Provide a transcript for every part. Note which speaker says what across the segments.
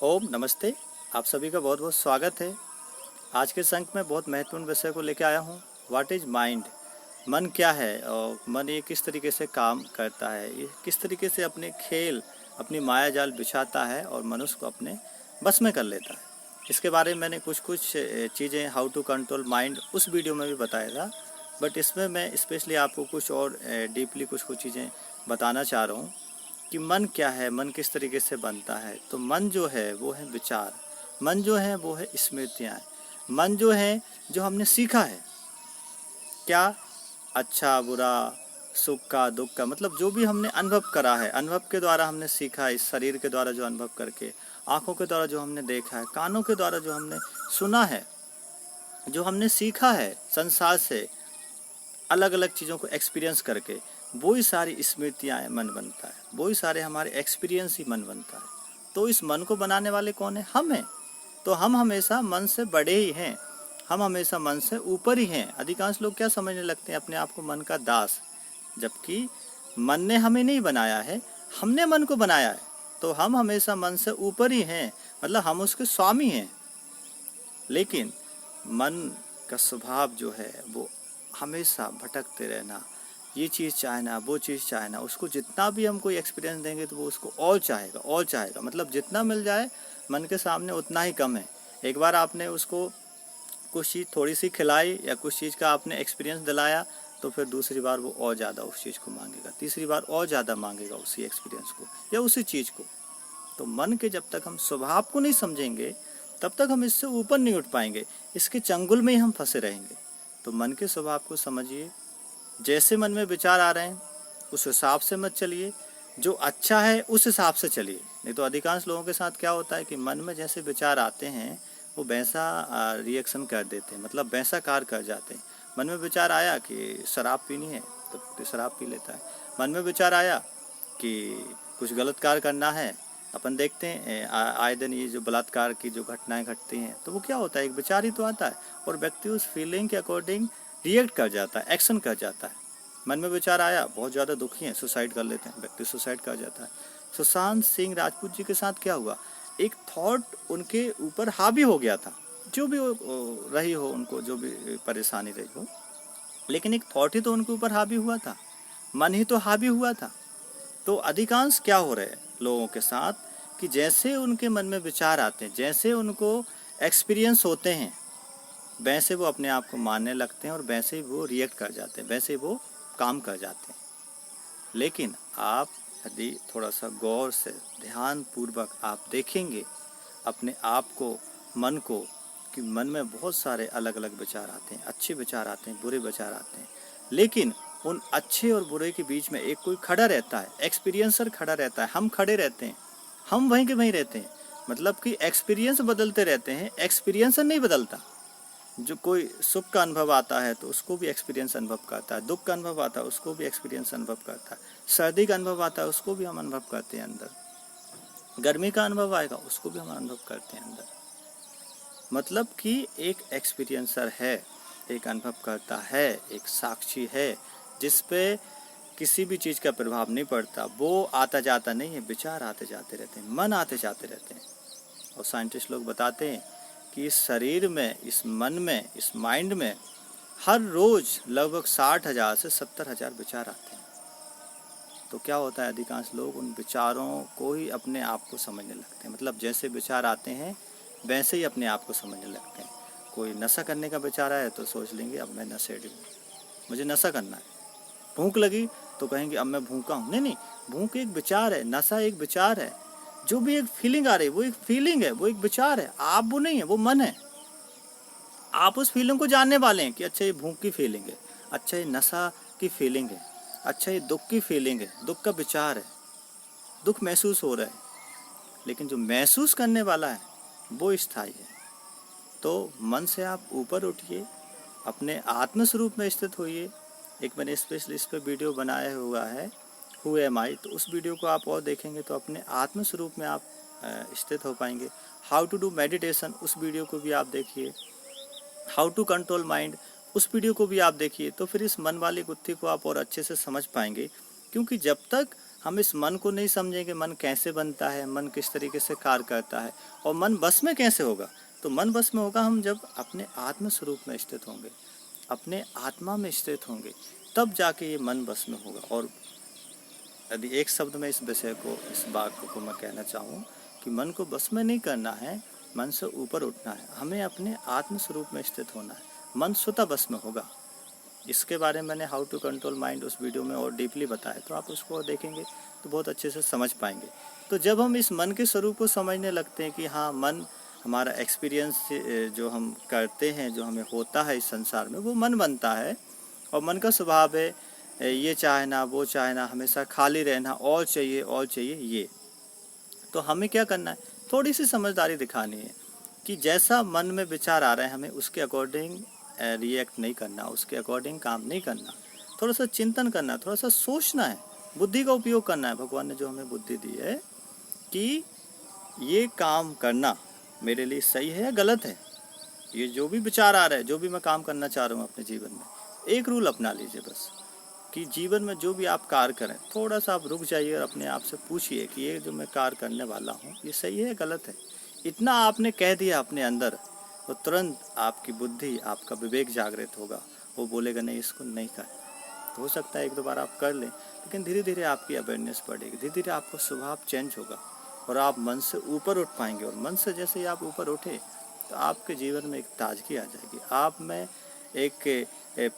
Speaker 1: ओम नमस्ते। आप सभी का बहुत बहुत स्वागत है। आज के संक में बहुत महत्वपूर्ण विषय को लेकर आया हूँ। What is mind? मन क्या है और मन ये किस तरीके से काम करता है, ये किस तरीके से अपने खेल, अपनी माया जाल बिछाता है और मनुष्य को अपने बस में कर लेता है। इसके बारे में मैंने कुछ चीज़ें हाउ टू कंट्रोल माइंड उस वीडियो में भी बताया था, बट इसमें मैं स्पेशली आपको कुछ और डीपली कुछ चीज़ें बताना चाह रहा हूँ कि मन क्या है, मन किस तरीके से बनता है। तो मन जो है वो है विचार, मन जो है वो है स्मृतियाँ, मन जो है जो हमने सीखा है, क्या अच्छा बुरा, सुख का दुख का, मतलब जो भी हमने अनुभव करा है, अनुभव के द्वारा हमने सीखा है। इस शरीर के द्वारा जो अनुभव करके, आँखों के द्वारा जो हमने देखा है, कानों के द्वारा जो हमने सुना है, जो हमने सीखा है संसार से अलग अलग चीज़ों को एक्सपीरियंस करके, वो ही सारी स्मृतियाँ मन बनता है, वो ही सारे हमारे एक्सपीरियंस ही मन बनता है। तो इस मन को बनाने वाले कौन है? हम हैं। तो हम हमेशा मन से बड़े ही हैं, हम हमेशा मन से ऊपर ही हैं। अधिकांश लोग क्या समझने लगते हैं अपने आप को? मन का दास, जबकि मन ने हमें नहीं बनाया है, हमने मन को बनाया है। तो हम हमेशा मन से ऊपर ही हैं, मतलब हम उसके स्वामी हैं। लेकिन मन का स्वभाव जो है वो हमेशा भटकते रहना, ये चीज़ चाहना, वो चीज़ चाहना। उसको जितना भी हम कोई एक्सपीरियंस देंगे तो वो उसको और चाहेगा, और चाहेगा। मतलब जितना मिल जाए मन के सामने उतना ही कम है। एक बार आपने उसको कुछ चीज़ थोड़ी सी खिलाई या कुछ चीज़ का आपने एक्सपीरियंस दिलाया, तो फिर दूसरी बार वो और ज़्यादा उस चीज़ को मांगेगा, तीसरी बार और ज़्यादा मांगेगा उसी एक्सपीरियंस को या उसी चीज़ को। तो मन के जब तक हम स्वभाव को नहीं समझेंगे तब तक हम इससे ऊपर नहीं उठ पाएंगे, इसके चंगुल में ही हम फंसे रहेंगे। तो मन के स्वभाव को समझिए, जैसे मन में विचार आ रहे हैं उस हिसाब से मत चलिए, जो अच्छा है उस हिसाब से चलिए। नहीं तो अधिकांश लोगों के साथ क्या होता है कि मन में जैसे विचार आते हैं वो वैसा रिएक्शन कर देते हैं, मतलब वैसा कार्य कर जाते हैं। मन में विचार आया कि शराब पीनी है तो शराब पी लेता है। मन में विचार आया कि कुछ गलत कार्य करना है, अपन देखते हैं आए दिन ये जो बलात्कार की जो घटनाएं घटती हैं, तो वो क्या होता है? एक विचार ही तो आता है और व्यक्ति उस फीलिंग के अकॉर्डिंग रिएक्ट कर जाता है, एक्शन कर जाता है। मन में विचार आया बहुत ज़्यादा दुखी हैं, सुसाइड कर लेते हैं, व्यक्ति सुसाइड कर जाता है। सुशांत सिंह राजपूत जी के साथ क्या हुआ? एक थॉट उनके ऊपर हावी हो गया था, जो भी रही हो उनको, जो भी परेशानी रही हो, लेकिन एक थॉट ही तो उनके ऊपर हावी हुआ था, मन ही तो हावी हुआ था। तो अधिकांश क्या हो रहे हैं लोगों के साथ कि जैसे उनके मन में विचार आते हैं, जैसे उनको एक्सपीरियंस होते हैं, वैसे वो अपने आप को मानने लगते हैं और वैसे ही वो रिएक्ट कर जाते हैं, वैसे ही वो काम कर जाते हैं। लेकिन आप यदि थोड़ा सा गौर से ध्यान पूर्वक आप देखेंगे अपने आप को, मन को, कि मन में बहुत सारे अलग अलग विचार आते हैं, अच्छे विचार आते हैं, बुरे विचार आते हैं, लेकिन उन अच्छे और बुरे के बीच में एक कोई खड़ा रहता है, एक्सपीरियंसर खड़ा रहता है। हम खड़े रहते हैं, हम वहीं के वहीं रहते हैं। मतलब कि एक्सपीरियंस बदलते रहते हैं, एक्सपीरियंसर नहीं बदलता। जो कोई सुख का अनुभव आता है तो उसको भी एक्सपीरियंस अनुभव करता है, दुख का अनुभव आता है उसको भी एक्सपीरियंस अनुभव करता है, सर्दी का अनुभव आता है उसको भी हम अनुभव करते हैं अंदर, गर्मी का अनुभव आएगा उसको भी हम अनुभव करते हैं अंदर। मतलब कि एक एक्सपीरियंसर है, एक अनुभव करता है, एक साक्षी है जिस पे किसी भी चीज़ का प्रभाव नहीं पड़ता। वो आता जाता नहीं है, विचार आते जाते रहते हैं, मन आते जाते रहते हैं। और साइंटिस्ट लोग बताते हैं कि इस शरीर में, इस मन में, इस माइंड में हर रोज़ लगभग 60,000 से 70,000 विचार आते हैं। तो क्या होता है, अधिकांश लोग उन विचारों को ही अपने आप को समझने लगते हैं। मतलब जैसे विचार आते हैं वैसे ही अपने आप को समझने लगते हैं। कोई नशा करने का विचार आया तो सोच लेंगे अब मैं नशेड़ी हूँ, मुझे नशा करना है। भूख लगी तो कहेंगे अब मैं भूखा हूँ। नहीं, भूख एक विचार है, नशा एक विचार है। जो भी एक फीलिंग आ रही है वो एक फीलिंग है, वो एक विचार है। आप वो नहीं है, वो मन है। आप उस फीलिंग को जानने वाले हैं कि अच्छा ये भूख की फीलिंग है, अच्छा ये नशा की फीलिंग है, अच्छा ये दुख की फीलिंग है, दुख का विचार है, दुख महसूस हो रहा है। लेकिन जो महसूस करने वाला है वो स्थायी है। तो मन से आप ऊपर उठिए, अपने आत्म स्वरूप में स्थित होइए। एक मैंने स्पेशली इस पर वीडियो बनाया हुआ है, हु एम आई, तो उस वीडियो को आप और देखेंगे तो अपने आत्म स्वरूप में आप स्थित हो पाएंगे। हाउ टू डू मेडिटेशन, उस वीडियो को भी आप देखिए। हाउ टू कंट्रोल माइंड, उस वीडियो को भी आप देखिए। तो फिर इस मन वाली गुत्थी को आप और अच्छे से समझ पाएंगे। क्योंकि जब तक हम इस मन को नहीं समझेंगे, मन कैसे बनता है, मन किस तरीके से कार्य करता है और मन बस में कैसे होगा। तो मन बस में होगा हम जब अपने आत्म स्वरूप में स्थित होंगे, अपने आत्मा में स्थित होंगे, तब जाके ये मन बस में होगा। और यदि एक शब्द में इस विषय को, इस बात को मैं कहना चाहूँ कि मन को बस में नहीं करना है, मन से ऊपर उठना है, हमें अपने आत्म स्वरूप में स्थित होना है, मन स्वतः बस में होगा। इसके बारे में मैंने हाउ टू कंट्रोल माइंड उस वीडियो में और डीपली बताया, तो आप उसको देखेंगे तो बहुत अच्छे से समझ पाएंगे। तो जब हम इस मन के स्वरूप को समझने लगते हैं कि हाँ, मन हमारा एक्सपीरियंस जो हम करते हैं, जो हमें होता है इस संसार में, वो मन बनता है। और मन का स्वभाव है ये चाहना, वो चाहना, हमेशा खाली रहना, और चाहिए ये। तो हमें क्या करना है, थोड़ी सी समझदारी दिखानी है कि जैसा मन में विचार आ रहा है, हमें उसके अकॉर्डिंग रिएक्ट नहीं करना, उसके अकॉर्डिंग काम नहीं करना, थोड़ा सा चिंतन करना, थोड़ा सा सोचना है, बुद्धि का उपयोग करना है। भगवान ने जो हमें बुद्धि दी है कि ये काम करना मेरे लिए सही है या गलत है। ये जो भी विचार आ रहा है, जो भी मैं काम करना चाह रहा हूँ अपने जीवन में, एक रूल अपना लीजिए बस, कि जीवन में जो भी आप कार्य करें, थोड़ा सा आप रुक जाइए और अपने आप से पूछिए कि ये जो मैं कार्य करने वाला हूँ, ये सही है या गलत है। इतना आपने कह दिया अपने अंदर, तो तुरंत आपकी बुद्धि, आपका विवेक जागृत होगा। वो बोलेगा नहीं, इसको नहीं कर। तो हो सकता है एक दो बार आप कर लें, लेकिन धीरे धीरे आपकी अवेयरनेस बढ़ेगी, धीरे धीरे आपका स्वभाव चेंज होगा और आप मन से ऊपर उठ पाएंगे। और मन से जैसे ही आप ऊपर उठे, तो आपके जीवन में एक ताजगी आ जाएगी, आप में एक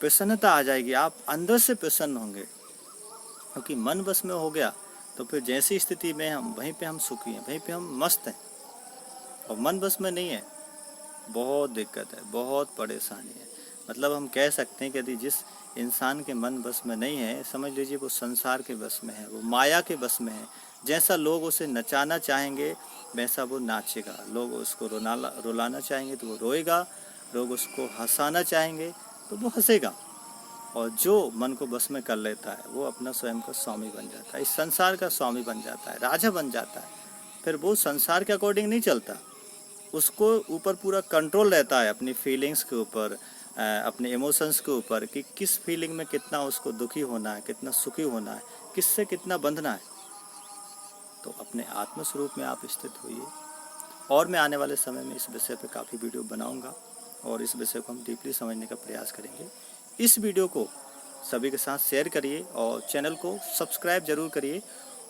Speaker 1: प्रसन्नता आ जाएगी, आप अंदर से प्रसन्न होंगे। क्योंकि मन बस में हो गया तो फिर जैसी स्थिति में हम, वहीं पे हम सुखी हैं, वहीं पे हम मस्त हैं। और मन बस में नहीं है, बहुत दिक्कत है, बहुत परेशानी है। मतलब हम कह सकते हैं कि यदि जिस इंसान के मन बस में नहीं है, समझ लीजिए वो संसार के बस में है, वो माया के बस में है। जैसा लोग उसे नचाना चाहेंगे वैसा वो नाचेगा, लोग उसको रुलाना चाहेंगे तो वो रोएगा, लोग उसको हंसाना चाहेंगे तो वो हंसेगा। और जो मन को बस में कर लेता है, वो अपना स्वयं का स्वामी बन जाता है, इस संसार का स्वामी बन जाता है, राजा बन जाता है। फिर वो संसार के अकॉर्डिंग नहीं चलता, उसको ऊपर पूरा कंट्रोल रहता है अपनी फीलिंग्स के ऊपर, अपने इमोशंस के ऊपर, कि किस फीलिंग में कितना उसको दुखी होना है, कितना सुखी होना है, किससे कितना बंधना है। तो अपने आत्म स्वरूप में आप स्थित होइए। और मैं आने वाले समय में इस विषय पे काफ़ी वीडियो बनाऊंगा और इस विषय को हम डीपली समझने का प्रयास करेंगे। इस वीडियो को सभी के साथ शेयर करिए और चैनल को सब्सक्राइब जरूर करिए।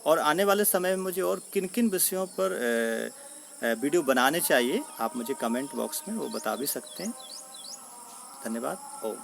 Speaker 1: और आने वाले समय में मुझे और किन किन विषयों पर वीडियो बनाने चाहिए, आप मुझे कमेंट बॉक्स में वो बता भी सकते हैं। धन्यवाद। ओम।